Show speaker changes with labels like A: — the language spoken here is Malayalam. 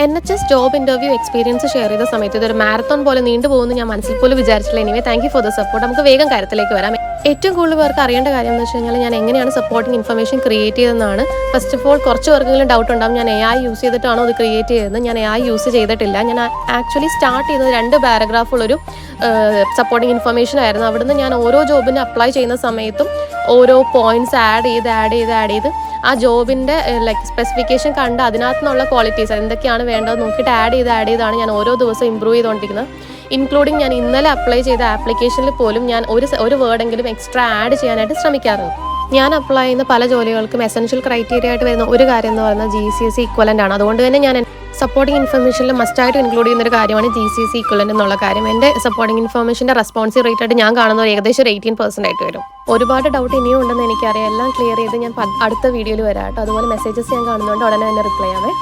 A: NHS job interview experience share ചെയ്ത സമയത്ത് ഇതൊരു മാരത്തോൺ പോലെ നീണ്ടുപോകുമെന്ന് ഞാൻ മനസ്സിൽ പോലും വിചാരിച്ചില്ല. Anyway thank you for the support. നമുക്ക് വേഗം കാര്യത്തിലേക്ക് വരാം. ഏറ്റവും കൂടുതൽ പേർക്ക് അറിയേണ്ട കാര്യം എന്ന് വെച്ച് കഴിഞ്ഞാൽ ഞാൻ എങ്ങനെയാണ് സപ്പോർട്ടിംഗ് ഇൻഫർമേഷൻ ക്രിയേറ്റ് ചെയ്തതെന്നാണ്. ഫസ്റ്റ് ഓഫ് ഓൾ കുറച്ച് പേർക്കെങ്കിലും ഡൗട്ട് ഉണ്ടാവും, ഞാൻ AI യൂസ് ചെയ്തിട്ടാണോ അത് ക്രിയേറ്റ് ചെയ്തത്. ഞാൻ AI യൂസ് ചെയ്തിട്ടില്ല. ഞാൻ ആക്ച്വലി സ്റ്റാർട്ട് ചെയ്യുന്നത് 2 പാരഗ്രാഫുള്ളൊരു സപ്പോർട്ടിംഗ് ഇൻഫർമേഷൻ ആയിരുന്നു. അവിടുന്ന് ഞാൻ ഓരോ ജോബിന് അപ്ലൈ ചെയ്യുന്ന സമയത്തും ഓരോ പോയിന്റ്സ് ആഡ് ചെയ്ത് ആ ജോബിൻ്റെ സ്പെസിഫിക്കേഷൻ കണ്ട് അതിനകത്ത് നിന്നുള്ള ക്വാളിറ്റീസ് എന്തൊക്കെയാണ് വേണ്ടത് നോക്കിയിട്ട് ആഡ് ചെയ്താണ് ഞാൻ ഓരോ ദിവസം ഇമ്പ്രൂവ് ചെയ്തുകൊണ്ടിരിക്കുന്നത്. ഇൻക്ലൂഡിങ് ഞാൻ ഇന്നലെ അപ്ലൈ ചെയ്ത ആപ്ലിക്കേഷനിൽ പോലും ഞാൻ ഒരു വേർഡെങ്കിലും എക്സ്ട്രാ ആഡ് ചെയ്യാനായിട്ട് ശ്രമിക്കാറുണ്ട്. ഞാൻ അപ്ലൈ ചെയ്യുന്ന പല ജോലികൾക്കും എസെൻഷ്യൽ ക്രൈറ്റീരിയ ആയിട്ട് വരുന്ന ഒരു കാര്യം എന്ന് പറയുന്നത് GCSE ഇക്വലൻ്റ് ആണ്. അതുകൊണ്ട് തന്നെ ഞാൻ സപ്പോർട്ടിംഗ് ഇൻഫർമേഷനിൽ മസ്റ്റായിട്ട് ഇൻക്ലൂഡ് ചെയ്യുന്നൊരു കാര്യമാണ് GCSE ഇക്വലൻ്റ് എന്നുള്ള കാര്യം. എൻ്റെ സപ്പോർട്ടിംഗ് ഇൻഫർമേഷൻ്റെ റെസ്പോൺസീവ് റേറ്റ് ആയിട്ട് ഞാൻ കാണുന്നത് ഏകദേശം 18% ആയിട്ട് വരും. ഒരുപാട് ഡൗട്ട് ഇനിയും ഉണ്ടെന്ന് എനിക്കറിയാം. എല്ലാം ക്ലിയർ ചെയ്ത് ഞാൻ അടുത്ത വീഡിയോയിൽ വരാം കേട്ടോ. അതുപോലെ മെസ്സേജസ് ഞാൻ കാണുന്നുണ്ട്, ഉടനെ തന്നെ റിപ്ലൈ ആവേ.